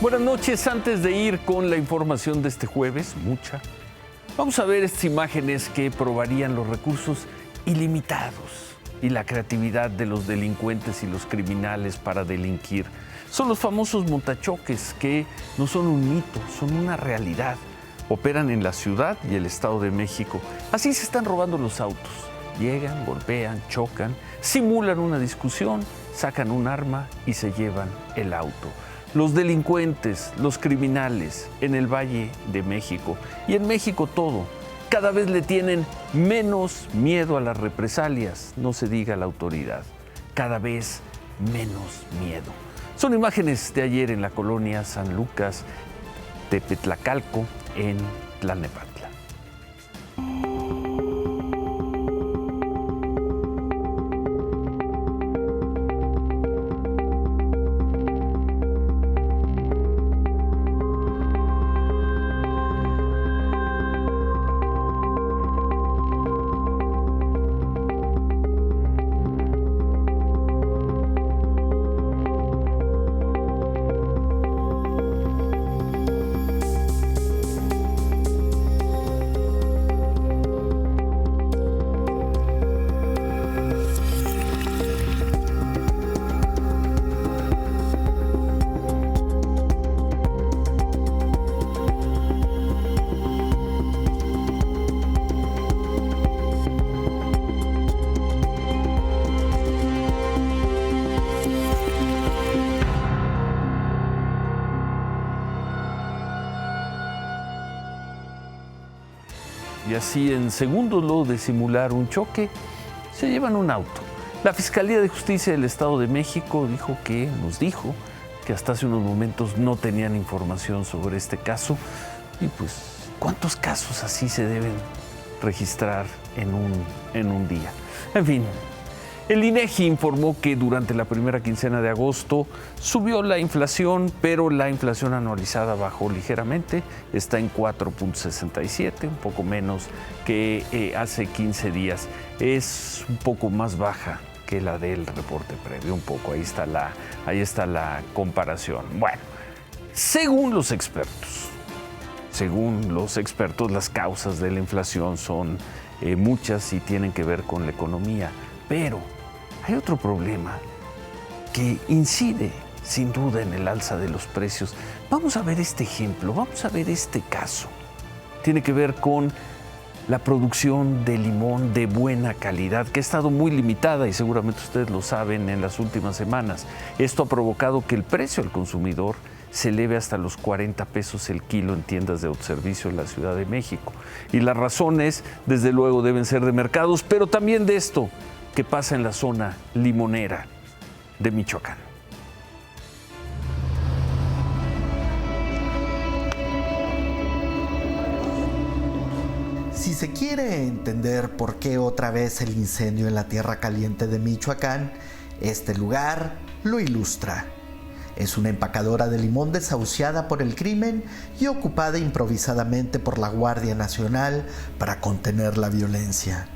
Buenas noches. Antes de ir con la información de este jueves, vamos a ver estas imágenes que probarían los recursos ilimitados y la creatividad de los delincuentes y los criminales para delinquir. Son los famosos montachoques, que no son un mito, son una realidad. Operan en la Ciudad y el Estado de México. Así se están robando los autos. Llegan, golpean, chocan, simulan una discusión, sacan un arma y se llevan el auto. Los delincuentes, los criminales en el Valle de México y en México todo, cada vez le tienen menos miedo a las represalias, no se diga a la autoridad, cada vez menos miedo. Son imágenes de ayer en la colonia San Lucas, Tepetlacalco, en Tlalnepantla. Y así, en segundos luego de simular un choque, se llevan un auto. La Fiscalía de Justicia del Estado de México nos dijo que hasta hace unos momentos no tenían información sobre este caso. Y pues, ¿cuántos casos así se deben registrar en un día? En fin, el INEGI informó que durante la primera quincena de agosto subió la inflación, pero la inflación anualizada bajó ligeramente, está en 4.67, un poco menos que hace 15 días. Es un poco más baja que la del reporte previo, un poco, ahí está la comparación. Bueno, según los expertos, las causas de la inflación son muchas y tienen que ver con la economía, pero hay otro problema que incide sin duda en el alza de los precios. Vamos a ver este ejemplo, vamos a ver este caso. Tiene que ver con la producción de limón de buena calidad, que ha estado muy limitada y seguramente ustedes lo saben en las últimas semanas. Esto ha provocado que el precio al consumidor se eleve hasta los 40 pesos el kilo en tiendas de autoservicio en la Ciudad de México. Y las razones, desde luego, deben ser de mercados, pero también de esto que pasa en la zona limonera de Michoacán. Si se quiere entender por qué otra vez el incendio en la Tierra Caliente de Michoacán, este lugar lo ilustra. Es una empacadora de limón desahuciada por el crimen y ocupada improvisadamente por la Guardia Nacional para contener la violencia.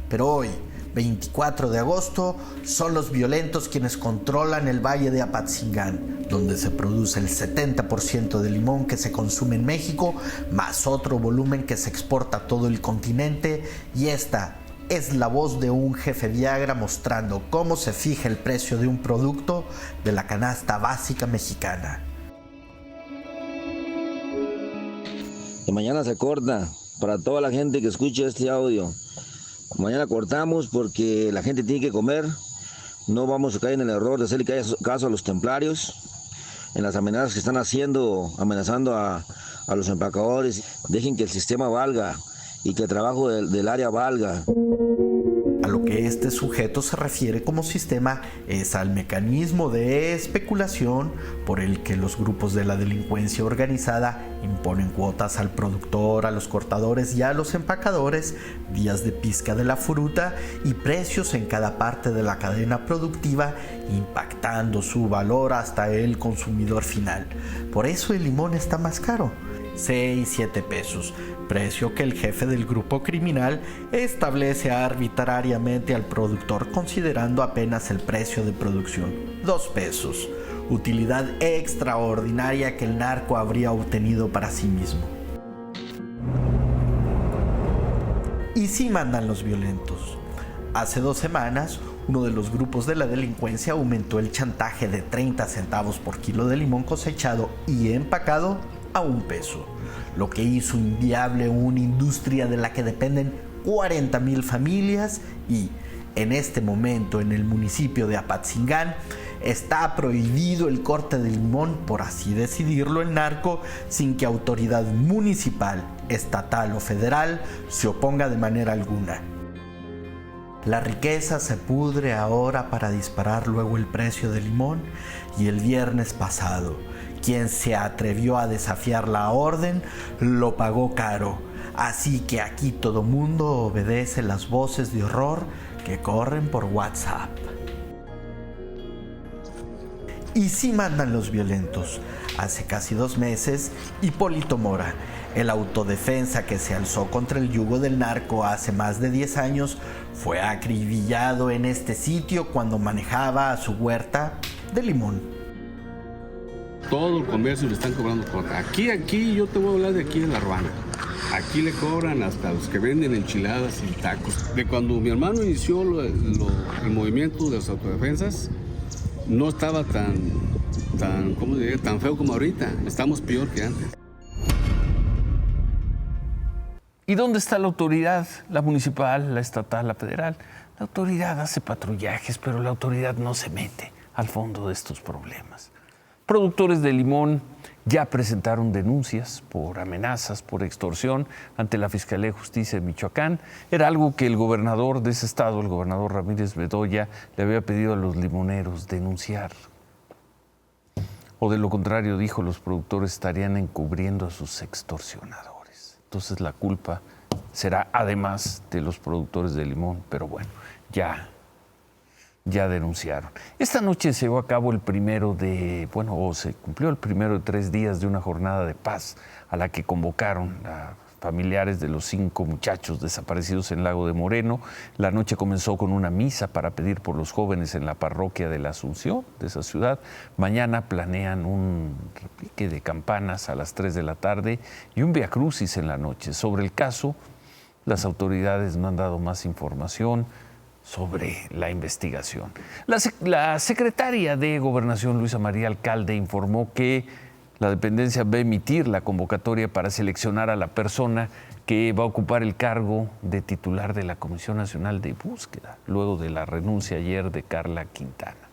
Pero hoy, 24 de agosto, son los violentos quienes controlan el valle de Apatzingán, donde se produce el 70% del limón que se consume en México, más otro volumen que se exporta a todo el continente, y esta es la voz de un jefe Viagra mostrando cómo se fija el precio de un producto de la canasta básica mexicana. Y mañana se corta, para toda la gente que escuche este audio. Mañana cortamos porque la gente tiene que comer. No vamos a caer en el error de hacerle caso a los templarios en las amenazas que están haciendo, amenazando a los empacadores. Dejen que el sistema valga y que el trabajo del área valga. A lo que este sujeto se refiere como sistema es al mecanismo de especulación por el que los grupos de la delincuencia organizada imponen cuotas al productor, a los cortadores y a los empacadores, días de pizca de la fruta y precios en cada parte de la cadena productiva, impactando su valor hasta el consumidor final. Por eso el limón está más caro, 6-7 pesos, precio que el jefe del grupo criminal establece arbitrariamente al productor considerando apenas el precio de producción, 2 pesos. utilidad extraordinaria que el narco habría obtenido para sí mismo. Y sí mandan los violentos. Hace 2 semanas, uno de los grupos de la delincuencia aumentó el chantaje de 30 centavos por kilo de limón cosechado y empacado a $1, lo que hizo inviable una industria de la que dependen 40,000 familias y, en este momento, en el municipio de Apatzingán, está prohibido el corte de limón, por así decidirlo, el narco, sin que autoridad municipal, estatal o federal se oponga de manera alguna. La riqueza se pudre ahora para disparar luego el precio del limón, y el viernes pasado, quien se atrevió a desafiar la orden lo pagó caro. Así que aquí todo mundo obedece las voces de horror que corren por WhatsApp. Y sí mandan los violentos. Hace casi 2 meses, Hipólito Mora, el autodefensa que se alzó contra el yugo del narco hace más de 10 años, fue acribillado en este sitio cuando manejaba su huerta de limón. Todo el comercio le están cobrando cuota. Aquí, yo te voy a hablar de aquí en La Ruana. Aquí le cobran hasta los que venden enchiladas y tacos. De cuando mi hermano inició el movimiento de las autodefensas, no estaba ¿cómo diría? Tan feo como ahorita. Estamos peor que antes. ¿Y dónde está la autoridad? La municipal, la estatal, la federal. La autoridad hace patrullajes, pero la autoridad no se mete al fondo de estos problemas. Productores de limón ya presentaron denuncias por amenazas, por extorsión ante la Fiscalía de Justicia de Michoacán. Era algo que el gobernador de ese estado, el gobernador Ramírez Bedoya, le había pedido a los limoneros denunciar. O de lo contrario, dijo, los productores estarían encubriendo a sus extorsionadores. Entonces la culpa será además de los productores de limón, pero bueno, ya denunciaron. Esta noche se llevó a cabo se cumplió el primero de 3 días de una jornada de paz a la que convocaron a familiares de los 5 muchachos desaparecidos en Lago de Moreno. La noche comenzó con una misa para pedir por los jóvenes en la parroquia de la Asunción, de esa ciudad. Mañana planean un repique de campanas a las 3 de la tarde y un viacrucis en la noche. Sobre el caso, las autoridades no han dado más información sobre la investigación. La secretaria de Gobernación, Luisa María Alcalde, informó que la dependencia va a emitir la convocatoria para seleccionar a la persona que va a ocupar el cargo de titular de la Comisión Nacional de Búsqueda, luego de la renuncia ayer de Carla Quintana.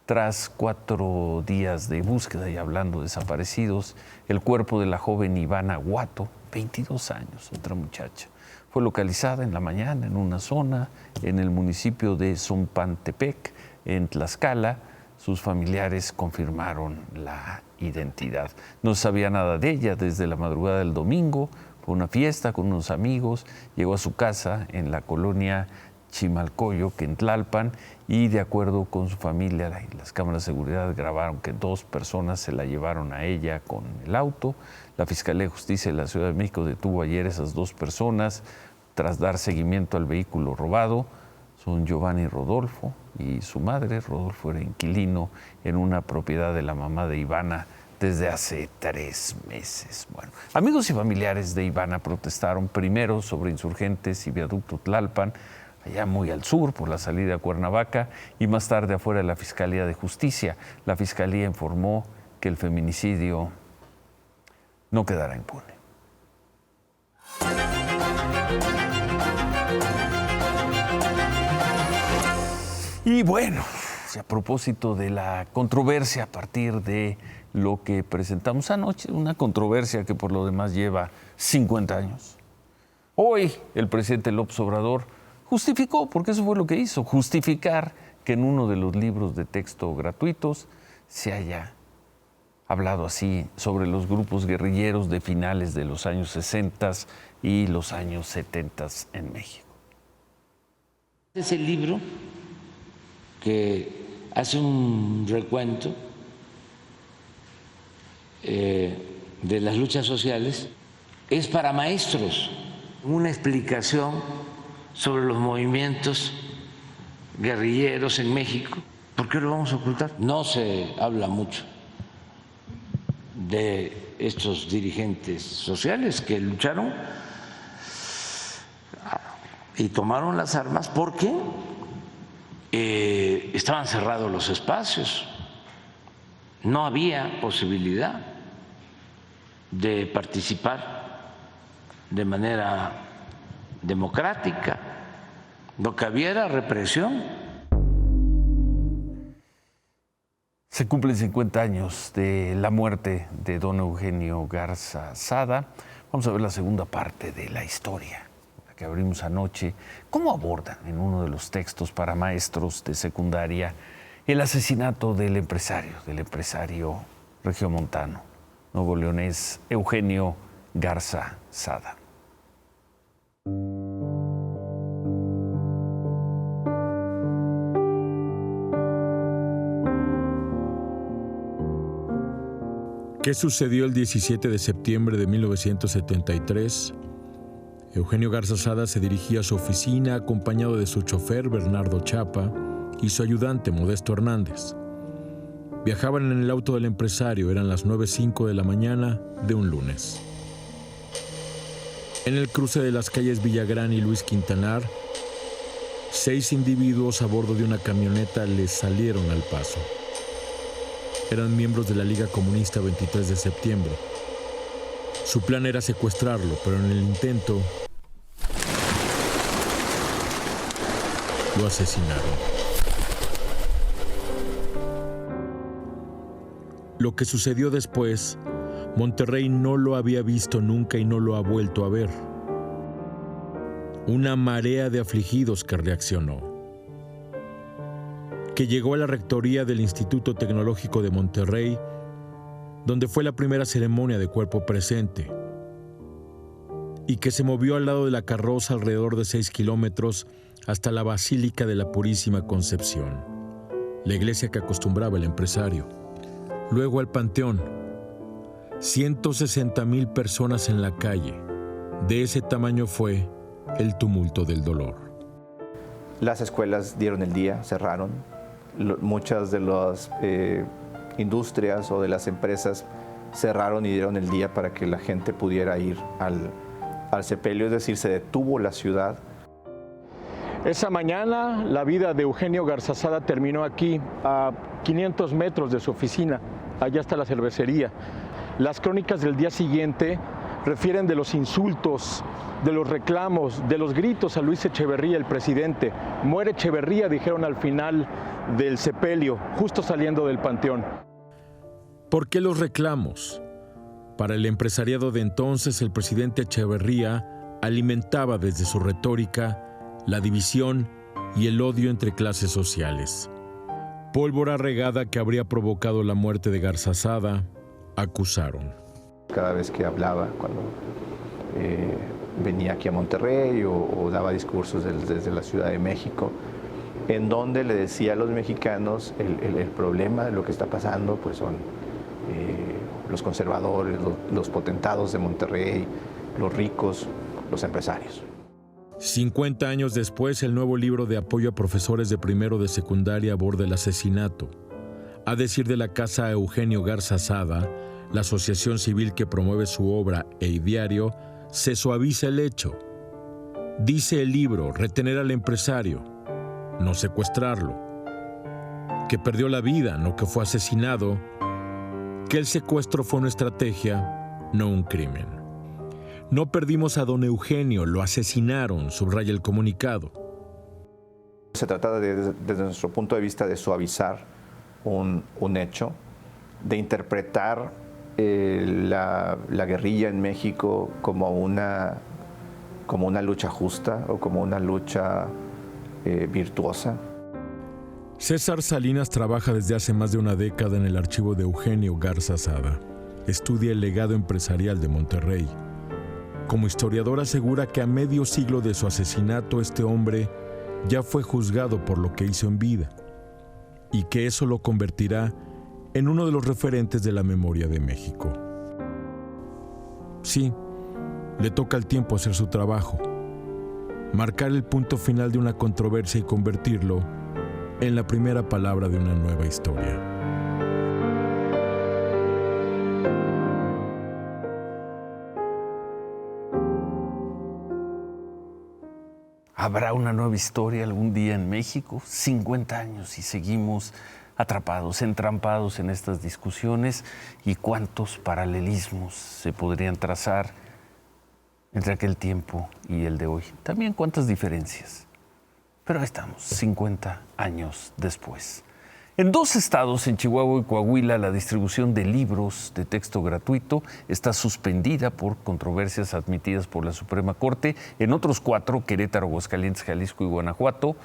Tras 4 días de búsqueda y hablando de desaparecidos, el cuerpo de la joven Ivana Guato, 22 años, otra muchacha, fue localizada en la mañana en una zona en el municipio de Zompantepec, en Tlaxcala. Sus familiares confirmaron la identidad. No sabía nada de ella desde la madrugada del domingo. Fue una fiesta con unos amigos. Llegó a su casa en la colonia Chimalcoyoc, en Tlalpan, y de acuerdo con su familia, las cámaras de seguridad grabaron que 2 personas se la llevaron a ella con el auto. La Fiscalía de Justicia de la Ciudad de México detuvo ayer esas 2 personas tras dar seguimiento al vehículo robado. Son Giovanni Rodolfo y su madre. Rodolfo era inquilino en una propiedad de la mamá de Ivana desde hace 3 meses. Bueno, amigos y familiares de Ivana protestaron primero sobre Insurgentes y Viaducto Tlalpan, allá muy al sur por la salida a Cuernavaca, y más tarde afuera de la Fiscalía de Justicia. La Fiscalía informó que el feminicidio no quedará impune. Y bueno, a propósito de la controversia a partir de lo que presentamos anoche, una controversia que por lo demás lleva 50 años. Hoy el presidente López Obrador justificó, porque eso fue lo que hizo, justificar que en uno de los libros de texto gratuitos se haya hablado así sobre los grupos guerrilleros de finales de los años 60 y los años 70 en México. Es el libro que hace un recuento de las luchas sociales, es para maestros, una explicación sobre los movimientos guerrilleros en México ¿Por qué lo vamos a ocultar? No se habla mucho de estos dirigentes sociales que lucharon y tomaron las armas porque estaban cerrados los espacios, no había posibilidad de participar de manera democrática, lo que había era represión. Se cumplen 50 años de la muerte de don Eugenio Garza Sada. Vamos a ver la segunda parte de la historia, la que abrimos anoche. ¿Cómo abordan en uno de los textos para maestros de secundaria el asesinato del empresario regiomontano, nuevo-leonés Eugenio Garza Sada? ¿Qué sucedió el 17 de septiembre de 1973? Eugenio Garza Sada se dirigía a su oficina acompañado de su chofer Bernardo Chapa y su ayudante Modesto Hernández. Viajaban en el auto del empresario, eran las 9:05 de la mañana de un lunes. En el cruce de las calles Villagrán y Luis Quintanar, 6 individuos a bordo de una camioneta les salieron al paso. Eran miembros de la Liga Comunista 23 de septiembre. Su plan era secuestrarlo, pero en el intento lo asesinaron. Lo que sucedió después, Monterrey no lo había visto nunca y no lo ha vuelto a ver. Una marea de afligidos que reaccionó, que llegó a la rectoría del Instituto Tecnológico de Monterrey, donde fue la primera ceremonia de cuerpo presente, y que se movió al lado de la carroza alrededor de 6 kilómetros hasta la Basílica de la Purísima Concepción, la iglesia que acostumbraba el empresario. Luego al Panteón, 160,000 personas en la calle. De ese tamaño fue el tumulto del dolor. Las escuelas dieron el día, cerraron. Muchas de las industrias o de las empresas cerraron y dieron el día para que la gente pudiera ir al sepelio, es decir, se detuvo la ciudad. Esa mañana la vida de Eugenio Garza Sada terminó aquí, a 500 metros de su oficina, allá está la cervecería. Las crónicas del día siguiente refieren de los insultos, de los reclamos, de los gritos a Luis Echeverría, el presidente. Muere Echeverría, dijeron al final del sepelio, justo saliendo del panteón. ¿Por qué los reclamos? Para el empresariado de entonces, el presidente Echeverría alimentaba desde su retórica la división y el odio entre clases sociales. Pólvora regada que habría provocado la muerte de Garza Sada, acusaron. Cada vez que hablaba, cuando venía aquí a Monterrey o daba discursos desde la Ciudad de México, en donde le decía a los mexicanos el problema de lo que está pasando, pues son los conservadores, los potentados de Monterrey, los ricos, los empresarios. 50 años después, el nuevo libro de apoyo a profesores de primero de secundaria aborda el asesinato. A decir de la Casa Eugenio Garza Sada, la asociación civil que promueve su obra e ideario, se suaviza el hecho. Dice el libro, retener al empresario, no secuestrarlo. Que perdió la vida, no que fue asesinado. Que el secuestro fue una estrategia, no un crimen. No perdimos a don Eugenio, lo asesinaron, subraya el comunicado. Se trata desde nuestro punto de vista de suavizar un hecho, de interpretar la guerrilla en México como una lucha justa o como una lucha virtuosa. César Salinas trabaja desde hace más de una década en el archivo de Eugenio Garza Sada. Estudia el legado empresarial de Monterrey. Como historiador asegura que a medio siglo de su asesinato este hombre ya fue juzgado por lo que hizo en vida y que eso lo convertirá en uno de los referentes de la memoria de México. Sí, le toca al tiempo hacer su trabajo, marcar el punto final de una controversia y convertirlo en la primera palabra de una nueva historia. ¿Habrá una nueva historia algún día en México? 50 años y seguimos atrapados, entrampados en estas discusiones. ¿Y cuántos paralelismos se podrían trazar entre aquel tiempo y el de hoy? También cuántas diferencias. Pero ahí estamos, 50 años después. En 2 estados, en Chihuahua y Coahuila, la distribución de libros de texto gratuito está suspendida por controversias admitidas por la Suprema Corte. En otros 4, Querétaro, Aguascalientes, Jalisco y Guanajuato,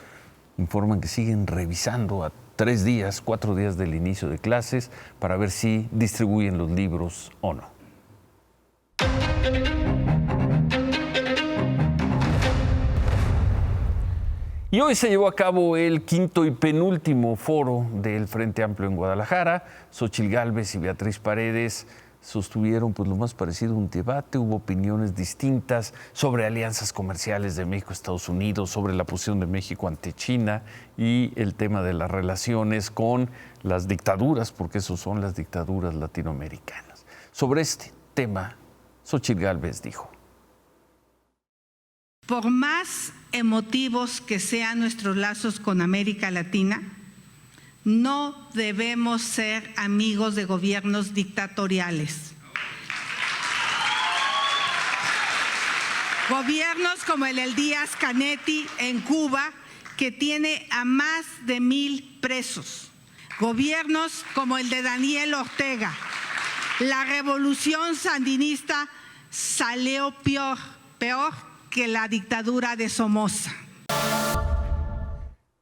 informan que siguen revisando a 4 días del inicio de clases para ver si distribuyen los libros o no. Y hoy se llevó a cabo el 5º y penúltimo foro del Frente Amplio en Guadalajara. Xóchitl Gálvez y Beatriz Paredes sostuvieron lo más parecido a un debate. Hubo opiniones distintas sobre alianzas comerciales de México, Estados Unidos, sobre la posición de México ante China y el tema de las relaciones con las dictaduras, porque esos son las dictaduras latinoamericanas. Sobre este tema, Xóchitl Gálvez dijo: por más emotivos que sean nuestros lazos con América Latina, no debemos ser amigos de gobiernos dictatoriales. Gobiernos como el de Díaz Canetti en Cuba, que tiene a más de 1,000 presos. Gobiernos como el de Daniel Ortega. La revolución sandinista salió peor que la dictadura de Somoza.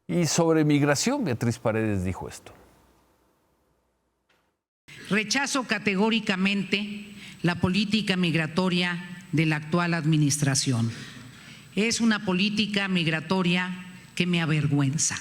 Y sobre migración, Beatriz Paredes dijo esto: rechazo categóricamente la política migratoria de la actual administración. Es una política migratoria que me avergüenza.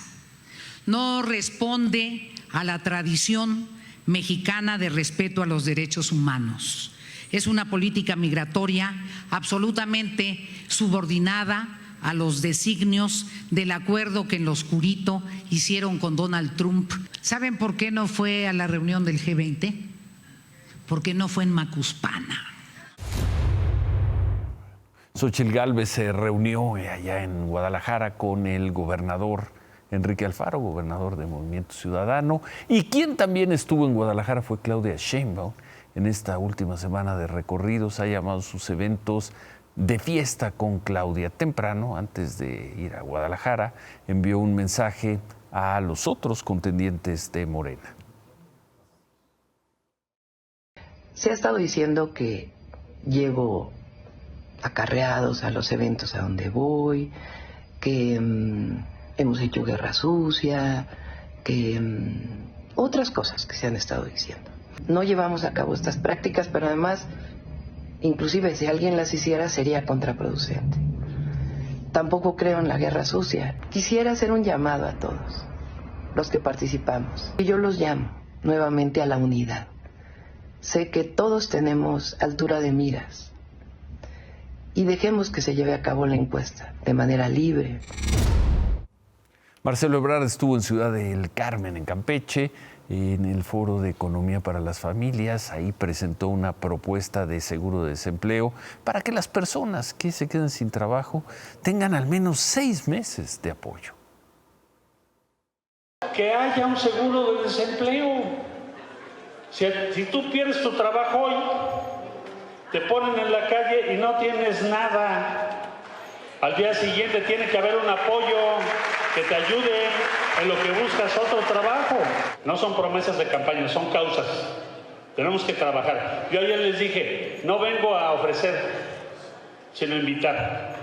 No responde a la tradición mexicana de respeto a los derechos humanos. Es una política migratoria absolutamente subordinada a los designios del acuerdo que en lo oscurito hicieron con Donald Trump. ¿Saben por qué no fue a la reunión del G20? Porque no fue en Macuspana. Xóchitl Gálvez se reunió allá en Guadalajara con el gobernador Enrique Alfaro, gobernador de Movimiento Ciudadano, y quien también estuvo en Guadalajara fue Claudia Sheinbaum. En esta última semana de recorridos ha llamado sus eventos de fiesta con Claudia. Temprano, antes de ir a Guadalajara, envió un mensaje a los otros contendientes de Morena. Se ha estado diciendo que llevo acarreados a los eventos a donde voy, que hemos hecho guerra sucia, que otras cosas que se han estado diciendo. No llevamos a cabo estas prácticas, pero además, inclusive si alguien las hiciera, sería contraproducente. Tampoco creo en la guerra sucia. Quisiera hacer un llamado a todos los que participamos. Y yo los llamo nuevamente a la unidad. Sé que todos tenemos altura de miras. Y dejemos que se lleve a cabo la encuesta de manera libre. Marcelo Ebrard estuvo en Ciudad del Carmen, en Campeche, en el Foro de Economía para las Familias. Ahí presentó una propuesta de seguro de desempleo para que las personas que se queden sin trabajo tengan al menos 6 meses de apoyo. Que haya un seguro de desempleo. Si tú pierdes tu trabajo hoy, te ponen en la calle y no tienes nada. Al día siguiente tiene que haber un apoyo que te ayude en lo que buscas otro trabajo. No son promesas de campaña, son causas. Tenemos que trabajar. Yo ayer les dije, no vengo a ofrecer, sino a invitar.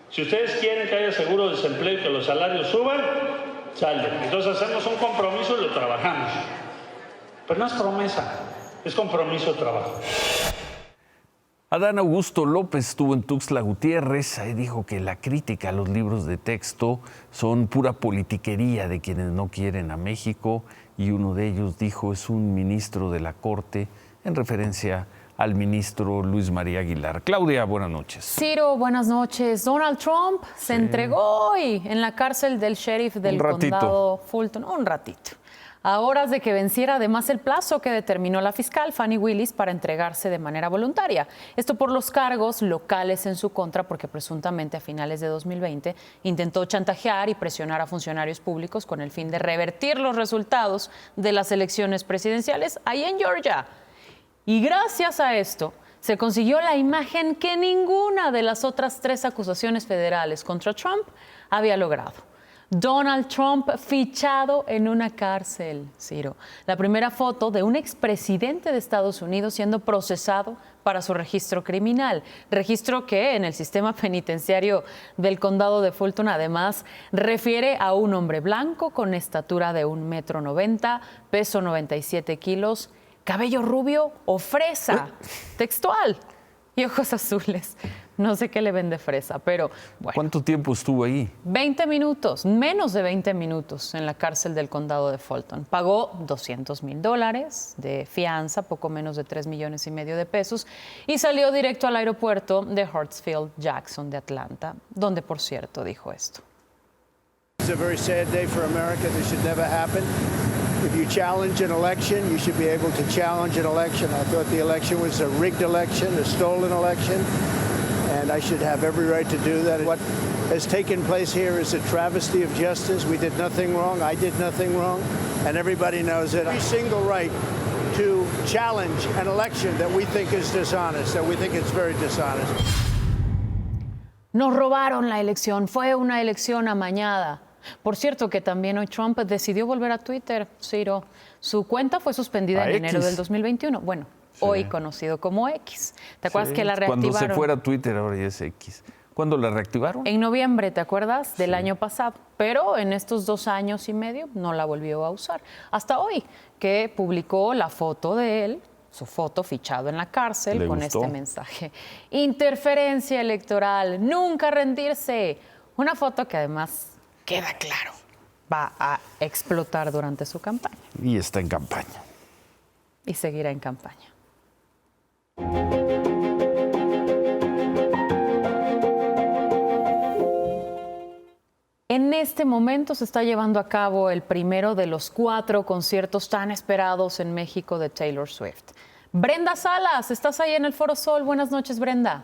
Si ustedes quieren que haya seguro de desempleo y que los salarios suban, sale. Entonces hacemos un compromiso y lo trabajamos. Pero no es promesa, es compromiso de trabajo. Adán Augusto López estuvo en Tuxtla Gutiérrez. Ahí dijo que la crítica a los libros de texto son pura politiquería de quienes no quieren a México, y uno de ellos dijo es un ministro de la Corte en referencia al ministro Luis María Aguilar. Claudia, buenas noches. Ciro, buenas noches. Donald Trump se entregó hoy en la cárcel del sheriff del condado Fulton. Un ratito. A horas de que venciera además el plazo que determinó la fiscal Fani Willis para entregarse de manera voluntaria. Esto por los cargos locales en su contra, porque presuntamente a finales de 2020 intentó chantajear y presionar a funcionarios públicos con el fin de revertir los resultados de las elecciones presidenciales ahí en Georgia. Y gracias a esto se consiguió la imagen que ninguna de las otras 3 acusaciones federales contra Trump había logrado. Donald Trump fichado en una cárcel, Ciro. La primera foto de un expresidente de Estados Unidos siendo procesado para su registro criminal. Registro que en el sistema penitenciario del condado de Fulton además refiere a un hombre blanco con estatura de 1,90 m, peso 97 kilos, cabello rubio o fresa, textual, y ojos azules. No sé qué le ven de fresa, pero bueno. ¿Cuánto tiempo estuvo ahí? 20 minutos, menos de 20 minutos en la cárcel del condado de Fulton. Pagó $200,000 de fianza, poco menos de 3,5 millones de pesos, y salió directo al aeropuerto de Hartsfield-Jackson de Atlanta, donde, por cierto, dijo esto. It's a very sad day for America. This should never happen. If you challenge an election, you should be able to challenge an election. I thought the election was a rigged election, a stolen election. And I should have every right to do that. What has taken place here is a travesty of justice. We did nothing wrong. I did nothing wrong. And everybody knows it. Every single right to challenge an election that we think is dishonest, that we think it's very dishonest. Nos robaron la elección. Fue una elección amañada. Por cierto, que también hoy Trump decidió volver a Twitter, Ciro. Su cuenta fue suspendida en enero del 2021. Bueno, hoy conocido como X. ¿Te acuerdas que la reactivaron? Cuando se fuera a Twitter, ahora ya es X. ¿Cuándo la reactivaron? En noviembre, ¿te acuerdas? Del año pasado. Pero en estos 2 años y medio no la volvió a usar. Hasta hoy, que publicó la foto de él, su foto fichado en la cárcel con este mensaje. Interferencia electoral, nunca rendirse. Una foto que además, queda claro, va a explotar durante su campaña. Y está en campaña. Y seguirá en campaña. En este momento se está llevando a cabo el primero de los 4 conciertos tan esperados en México de Taylor Swift. Brenda Salas, estás ahí en el Foro Sol. Buenas noches, Brenda.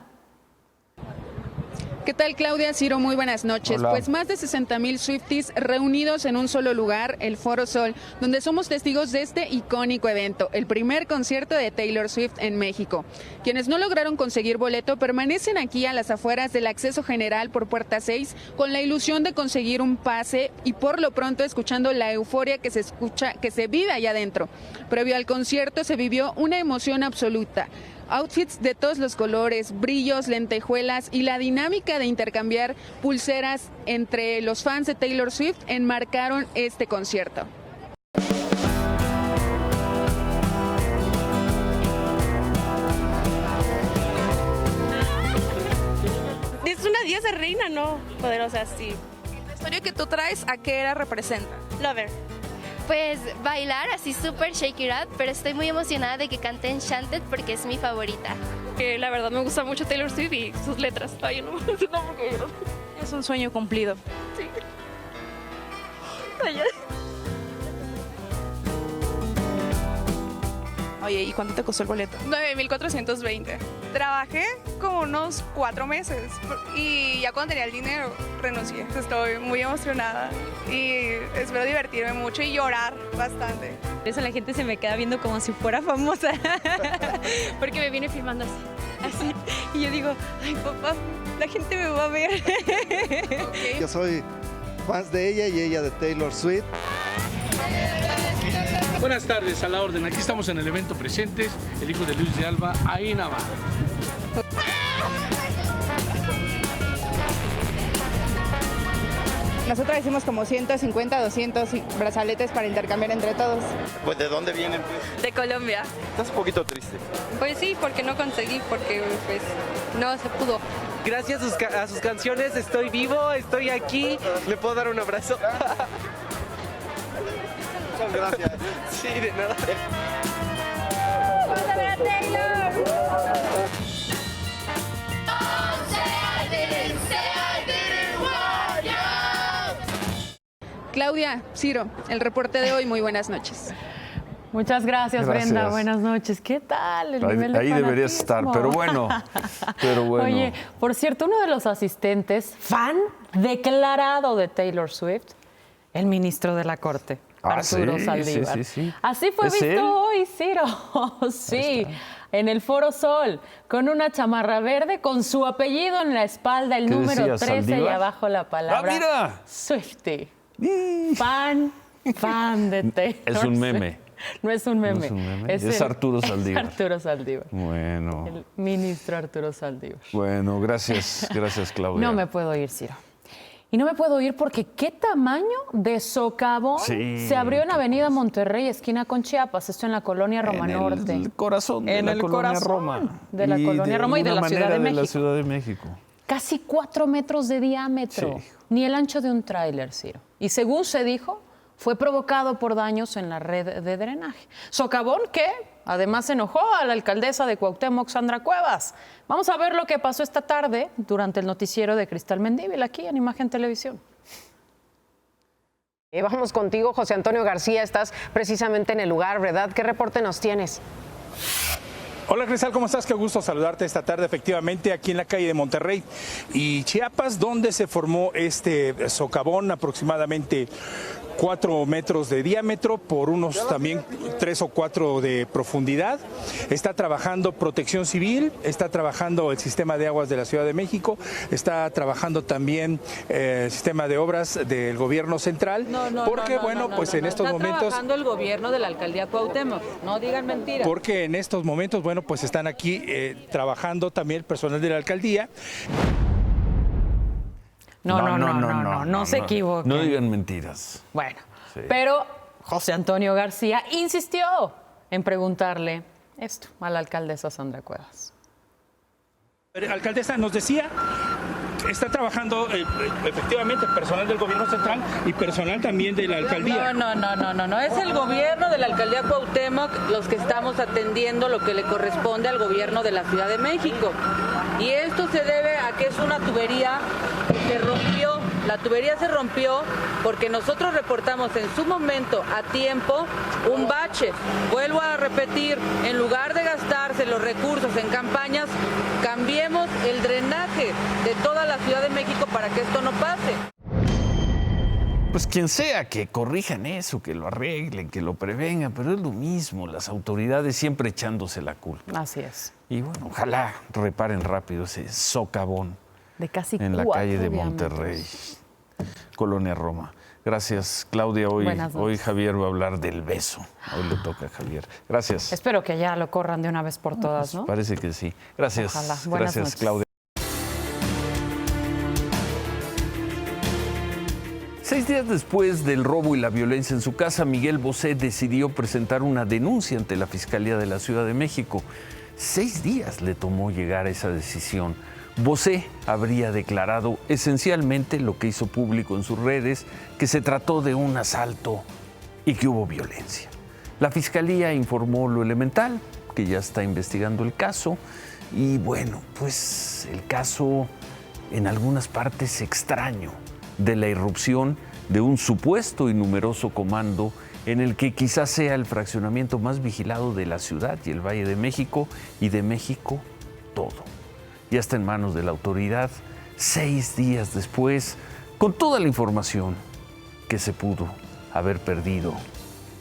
¿Qué tal, Claudia? Ciro, muy buenas noches. Hola. Pues más de 60,000 Swifties reunidos en un solo lugar, el Foro Sol, donde somos testigos de este icónico evento, el primer concierto de Taylor Swift en México. Quienes no lograron conseguir boleto permanecen aquí a las afueras del acceso general por puerta 6 con la ilusión de conseguir un pase y por lo pronto escuchando la euforia que se vive allá adentro. Previo al concierto se vivió una emoción absoluta. Outfits de todos los colores, brillos, lentejuelas y la dinámica de intercambiar pulseras entre los fans de Taylor Swift enmarcaron este concierto. Es una diosa reina, ¿no? Poderosa, sí. La historia que tú traes, ¿a qué era representa? Lover. Pues bailar así súper shake it up, pero estoy muy emocionada de que cante Enchanted porque es mi favorita. La verdad me gusta mucho Taylor Swift y sus letras. Ay, no, Es un sueño cumplido. Sí. Oye, ¿y cuánto te costó el boleto? 9,420. Trabajé como unos 4 meses y ya cuando tenía el dinero renuncié. Estoy muy emocionada y espero divertirme mucho y llorar bastante. Eso la gente se me queda viendo como si fuera famosa porque me viene filmando así. Y yo digo, ay papá, la gente me va a ver. Yo soy fan de ella y ella de Taylor Swift. Buenas tardes, a la orden. Aquí estamos en el evento Presentes, el hijo de Luis de Alba, ahí nada más. Nosotros hicimos como 150, 200 brazaletes para intercambiar entre todos. Pues, ¿de dónde vienen? De Colombia. Estás un poquito triste. Pues sí, porque no conseguí, porque pues no se pudo. Gracias a sus canciones estoy vivo, estoy aquí. ¿Le puedo dar un abrazo? Muchas gracias. Sí, de nada. ¡Vamos a ver a Taylor! Claudia, Ciro, el reporte de hoy, muy buenas noches. Muchas gracias, Brenda. Buenas noches. ¿Qué tal el nivel de ahí deberías estar, pero bueno. Oye, por cierto, uno de los asistentes, fan declarado de Taylor Swift, el ministro de la Corte, Arturo Saldívar. Sí. Así fue visto hoy, Ciro. Sí, en el Foro Sol, con una chamarra verde, con su apellido en la espalda, el número 13 Saldívar? Y abajo la palabra mira. Swiftie. Fan de Taylor. Es un meme. No es un meme. No es un meme. Es Arturo Saldívar. Arturo Saldívar. Bueno. El ministro Arturo Saldívar. Bueno, gracias Claudia. No me puedo ir, Ciro. Y no me puedo ir porque qué tamaño de socavón se abrió en Avenida Monterrey, esquina con Chiapas, esto en la colonia Roma Norte. En el corazón de la colonia Roma. De la colonia Roma y de la Ciudad de México. De la Ciudad de México. Casi 4 metros de diámetro. Sí. Ni el ancho de un tráiler, Ciro. Y según se dijo, fue provocado por daños en la red de drenaje. Socavón que además enojó a la alcaldesa de Cuauhtémoc, Sandra Cuevas. Vamos a ver lo que pasó esta tarde durante el noticiero de Cristal Mendívil aquí en Imagen Televisión. Vamos contigo, José Antonio García. Estás precisamente en el lugar, ¿verdad? ¿Qué reporte nos tienes? Hola Cristal, ¿cómo estás? Qué gusto saludarte esta tarde, efectivamente, aquí en la calle de Monterrey y Chiapas, donde se formó este socavón aproximadamente 4 metros de diámetro por unos también 3 o 4 de profundidad. Está trabajando Protección Civil, está trabajando el Sistema de Aguas de la Ciudad de México, está trabajando también el Sistema de Obras del Gobierno Central, porque en estos momentos... Está trabajando el gobierno de la Alcaldía Cuauhtémoc, no digan mentiras. Porque en estos momentos, pues están aquí trabajando también el personal de la Alcaldía. No se equivoquen. No digan mentiras. Bueno, pero José Antonio García insistió en preguntarle esto a la alcaldesa Sandra Cuevas. Alcaldesa, nos decía, está trabajando efectivamente personal del gobierno central y personal también de la alcaldía. No, es el gobierno de la alcaldía Cuauhtémoc los que estamos atendiendo lo que le corresponde al gobierno de la Ciudad de México. Y esto se debe a que es una tubería que se rompió. La tubería se rompió porque nosotros reportamos en su momento a tiempo un bache. Vuelvo a repetir, en lugar de gastarse los recursos en campañas, cambiemos el drenaje de toda la Ciudad de México para que esto no pase. Pues quien sea, que corrijan eso, que lo arreglen, que lo prevengan, pero es lo mismo, las autoridades siempre echándose la culpa. Así es. Y bueno, ojalá reparen rápido ese socavón de casi en la calle de Monterrey, Colonia Roma. Gracias, Claudia. Hoy Javier va a hablar del beso. Hoy le toca a Javier. Gracias. Espero que ya lo corran de una vez por todas, ¿no? Parece que sí. Gracias. Ojalá. Buenas noches. Claudia. 6 días después del robo y la violencia en su casa, Miguel Bosé decidió presentar una denuncia ante la Fiscalía de la Ciudad de México. 6 días le tomó llegar a esa decisión. Bosé habría declarado esencialmente lo que hizo público en sus redes, que se trató de un asalto y que hubo violencia. La Fiscalía informó lo elemental, que ya está investigando el caso, y bueno, pues el caso en algunas partes extraño de la irrupción de un supuesto y numeroso comando en el que quizás sea el fraccionamiento más vigilado de la ciudad y el Valle de México, y de México todo. Ya está en manos de la autoridad 6 días después, con toda la información que se pudo haber perdido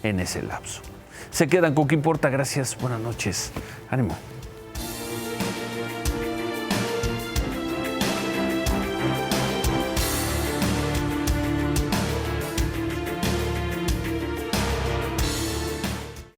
en ese lapso. Se quedan con ¿Qué importa? Gracias, buenas noches. Ánimo.